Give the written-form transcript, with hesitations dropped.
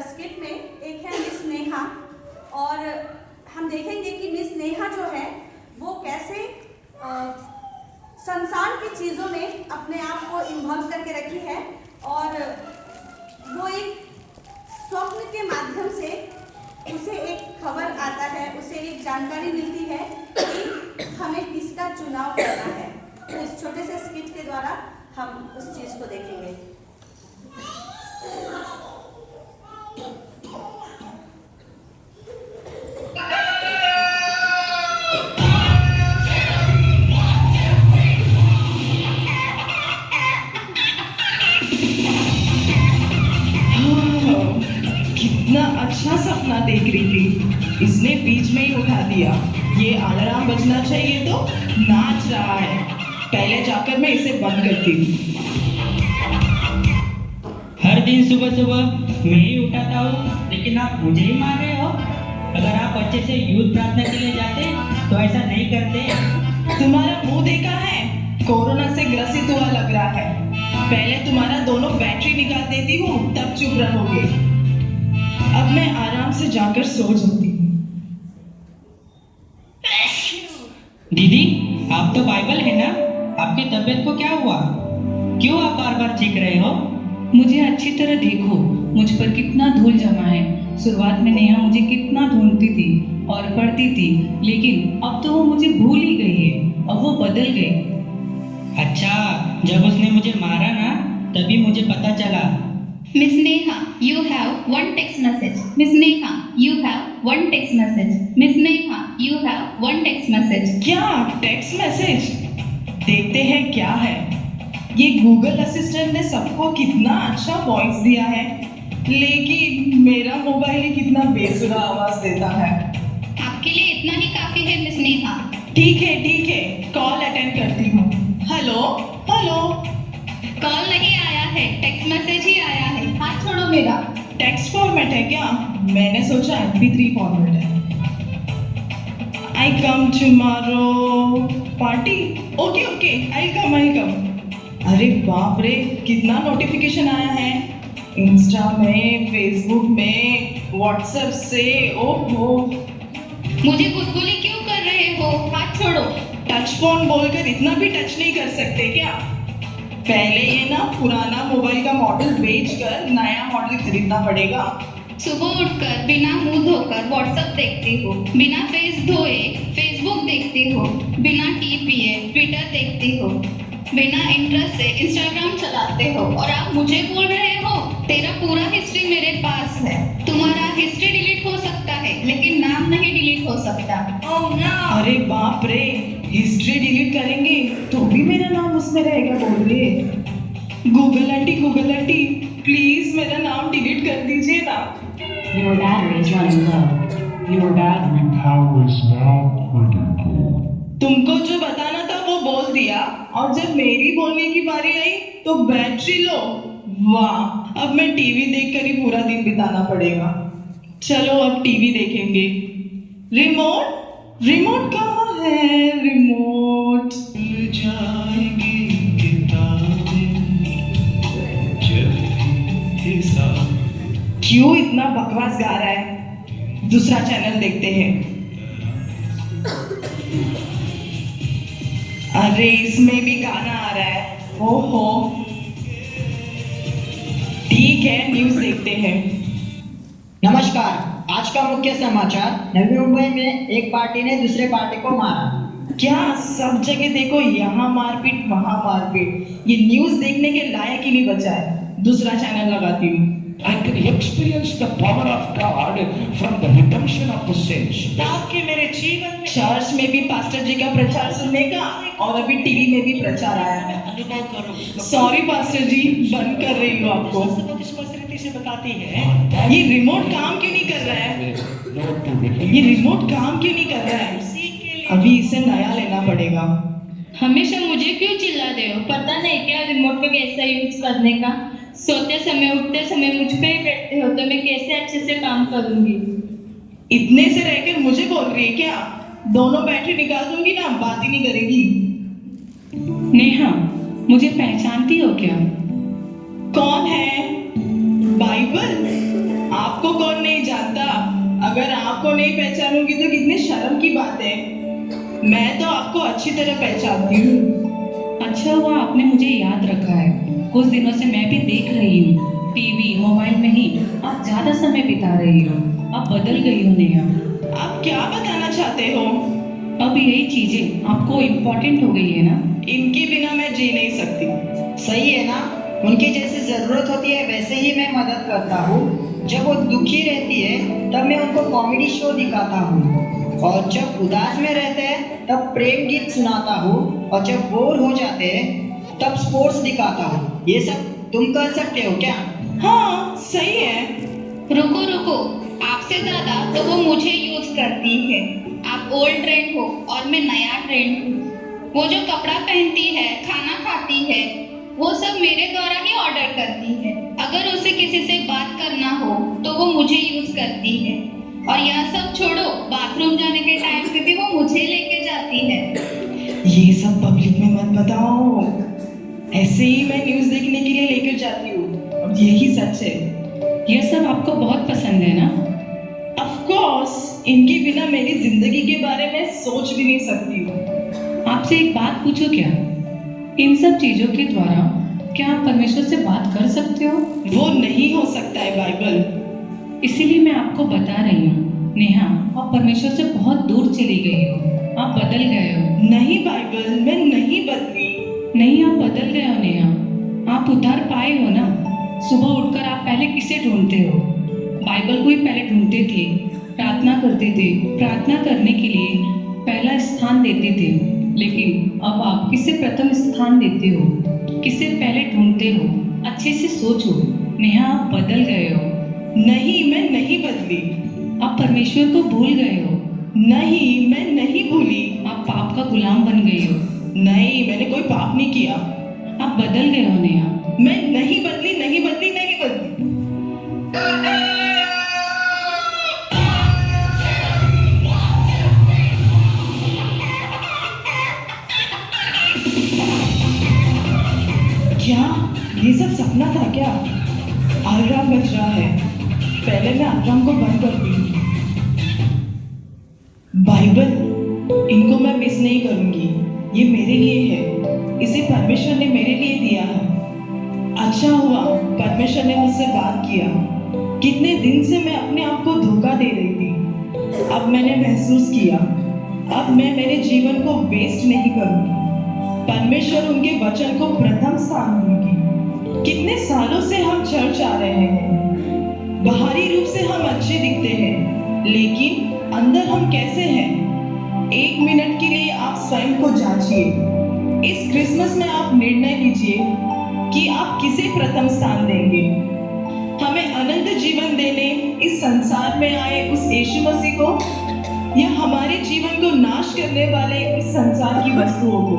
Skit में एक है मिस नेहा, और हम देखेंगे कि मिस नेहा जो है वो कैसे संसार की चीज़ों में अपने आप को इन्वॉल्व करके रखी है, और वो एक स्वप्न के माध्यम से उसे एक खबर आता है, उसे एक जानकारी मिलती है कि हमें किसका चुनाव करना है। तो इस छोटे से स्किट के द्वारा हम उस चीज़ को देखेंगे। कितना अच्छा सपना देख रही थी, इसने बीच में ही उठा दिया। ये अलार्म बजना चाहिए तो नाच रहा है। पहले जाकर मैं इसे बंद करती हूँ। हर दिन सुबह सुबह मैं ही उठाता हूँ, लेकिन आप मुझे ही मार रहे हो। अगर आप अच्छे से युद्ध प्रार्थना के लिए जाते तो ऐसा नहीं करते। तुम्हारा मुंह देखा है, कोरोना से ग्रसित हुआ लग रहा है। पहले तुम्हारा दोनों बैटरी निकाल देती हूँ, तब चुप रहोगे। अब मैं आराम से जाकर सो जाती हूँ। दीदी, आप तो बाइबल है ना? आपकी तबीयत को क्या हुआ? क्यों आप बार बार चीख रहे हो? मुझे अच्छी तरह देखो, मुझ पर कितना धूल जमा है। शुरुआत में नेहा मुझे कितना ढूंढती थी और पढ़ती थी, लेकिन अब तो वो मुझे भूल ही गई है और वो बदल गई। अच्छा, जब उसने मुझे मारा ना, तभी मुझे पता चला। Miss Neha, you have one text message. Miss Neha, you have one text message. Miss Neha, you have one text message. क्या टेक्स्ट मैसेज? देखते हैं क्या है। ये गूगल असिस्टेंट ने सबको कितना अच्छा वॉइस दिया है, लेकिन मेरा मोबाइल ही कितना बेसुरा आवाज देता है। आपके लिए इतना ही काफी है मिस नेहा। ठीक है, कॉल अटेंड करती हूँ। Hello hello. कॉल नहीं आया है, टेक्स्ट मैसेज ही आया है। हाथ छोड़ो मेरा। टेक्स्ट फॉर्मेट है क्या? मैंने सोचा MP3 फॉर्मेट है। I come tomorrow party. Okay I come. अरे बाप रे, कितना नोटिफिकेशन आया है। इंस्टा में, फेसबुक में, व्हाट्सएप से। ओहो, मुझे गुदगुली क्यों कर रहे हो? हाथ छोड़ो। टच फोन बोलकर इतना भी टच नहीं कर सकते क्या? पहले ये ना पुराना मोबाइल का मॉडल बेचकर नया मॉडल खरीदना पड़ेगा। सुबह उठकर बिना मुंह धोकर व्हाट्सएप देखती हो, बिना फेस धोए फेसबुक देखती हो, बिना टी पिए ट्विटर देखती हो, बिना इंटरेस्ट से इंस्टाग्राम चलाते हो, और आप मुझे बोल रहे हो तेरा पूरा हिस्ट्री मेरे पास है। तुम्हारा हिस्ट्री डिलीट हो सकता है, लेकिन नाम नहीं डिलीट हो सकता। Oh no. अरे बाप रे, हिस्ट्री डिलीट करेंगे तो भी मेरा नाम उसमें रहेगा बोल रहे। गूगल आंटी प्लीज मेरा नाम डिलीट कर दीजिए ना। Your battery is running low. Your battery power is now critical. तुमको जो बताना था वो बोल दिया, और जब मेरी बोलने की बारी आई तो बैटरी लो। वाह, अब मैं टीवी देखकर ही पूरा दिन बिताना पड़ेगा। चलो अब टीवी देखेंगे। रिमोट कहाँ है? रिमोट। क्यों इतना बकवास गा रहा है? दूसरा चैनल देखते हैं। अरे इसमें भी गाना आ रहा है। ओहो, ठीक है, न्यूज़ देखते हैं। नमस्कार, आज का मुख्य समाचार। नवी मुंबई में एक पार्टी ने दूसरे पार्टी को मारा। क्या सब जगह देखो, यहाँ मारपीट वहाँ मारपीट। ये न्यूज़ देखने के लायक ही नहीं बचा है। दूसरा चैनल लगाती हूँ। I can experience the power of God from the redemption of the saints. ताकि मेरे जीवन में चर्च में भी पास्टर जी का प्रचार सुनने का, और अभी टीवी में भी प्रचार आया है। सॉरी पास्टर जी, बंद कर रही हूँ आपको। से बताती है। ये रिमोट काम क्यों नहीं कर रहा है? अभी इसे नया लेना पड़ेगा। हमेशा मुझे क्यों चिल्ला रहे हो? पता नहीं क्या रिमोट का कैसा यूज करने का? सोते समय उठते समय मुझ पे ही बैठते हो, तो मैं कैसे अच्छे से काम करूंगी? इतने से रहकर मुझे बोल रही है क्या? दोनों बैटरी निकाल दूंगी ना, बात ही नहीं करेगी। नेहा, मुझे पहचानती हो क्या? कौन है? बाइबल? आपको कौन नहीं जानता? अगर आपको नहीं पहचानूंगी तो कितने शर्म की बात है। मैं तो आपको अच्छी तरह पहचानती हूँ। अच्छा हुआ आपने मुझे याद रखा है। कुछ दिनों से मैं भी देख रही हूँ टीवी मोबाइल में ही आप ज्यादा समय बिता रही हो। आप बदल गई हो नेहा। आप क्या बताना चाहते हो? अब यही चीजें आपको इम्पोर्टेंट हो गई है ना? इनके बिना मैं जी नहीं सकती। सही है ना? उनकी जैसे जरूरत होती है वैसे ही मैं मदद करता हूँ। जब वो दुखी रहती है तब मैं उनको कॉमेडी शो दिखाता हूँ, और जब उदास में रहते हैं तब प्रेम गीत सुनाता हूँ, और जब बोर हो जाते हैं तब स्पोर्ट्स दिखाता हूँ। ये सब तुम कर सकते हो क्या? हाँ सही है। रुको रुको, आपसे ज्यादा तो वो मुझे यूज करती है। आप ओल्ड ट्रेंड हो और मैं नया ट्रेंड हूँ। वो जो कपड़ा पहनती है, खाना खाती है, वो सब मेरे द्वारा ही ऑर्डर करती है। अगर उसे किसी से बात करना हो तो वो मुझे यूज करती है। और यह सब छोड़ो, बाथरूम जाने के टाइम पे भी वो मुझे लेके जाती है। ये सब पब्लिक में मत बताओ। ऐसे ही मैं न्यूज़ देखने के लिए लेकर जाती हूँ, और यही सच है। यह सब आपको बहुत पसंद है ना? ऑफ कोर्स, इनके बिना मेरी जिंदगी के बारे में सोच भी नहीं सकती हूँ। आपसे एक बात पूछूं क्या? इन सब चीजों के द्वारा क्या आप परमेश्वर से बात कर सकते हो? वो नहीं हो सकता है बाइबल। इसीलिए मैं आपको बता रही हूँ नेहा, आप परमेश्वर से बहुत दूर चली गई हो। आप बदल गए हो। नहीं बाइबल, मैं नहीं बदली। नहीं, आप बदल गए हो नेहा। आप उद्धार पाए हो ना। सुबह उठकर आप पहले किसे ढूंढते हो? बाइबल को ही पहले ढूंढते थे, प्रार्थना करते थे, प्रार्थना करने के लिए पहला स्थान देते थे। लेकिन अब आप किसे प्रथम स्थान देते हो? किसे पहले ढूंढते हो? अच्छे से सोचो नेहा, आप बदल गए हो। नहीं, मैं नहीं बदली। आप परमेश्वर को भूल गए हो। नहीं, मैं नहीं भूली। आप पाप का गुलाम बन गए हो। नहीं, मैंने कोई पाप नहीं किया। आप बदल गए हो नेहा। मैं नहीं बदली, नहीं बदली, नहीं बदली। क्या ये सब सपना था क्या? अलार्म बज रहा है। पहले मैं अलार्म को बंद करती हूँ। बाइबल, इनको मैं मिस नहीं करूंगी। ये मेरे लिए है। इसे परमेश्वर ने मेरे लिए दिया है। अच्छा हुआ परमेश्वर ने मुझसे बात किया। कितने दिन से मैं अपने आप को धोखा दे रही थी। अब मैंने महसूस किया, अब मैं मेरे जीवन को वेस्ट नहीं करूंगी। परमेश्वर उनके वचन को प्रथम स्थान दूंगी। कितने सालों से हम चर्च आ रहे हैं। बाहरी रूप से हम अच्छे दिखते हैं, लेकिन अंदर हम कैसे हैं? 1 मिनट के लिए आप स्वयं को जांचिए। इस क्रिसमस में आप निर्णय लीजिए कि आप किसे प्रथम स्थान देंगे। हमें अनंत जीवन देने इस संसार में आए उस यीशु मसीह को, या हमारे जीवन को नाश करने वाले इस संसार की वस्तुओं को?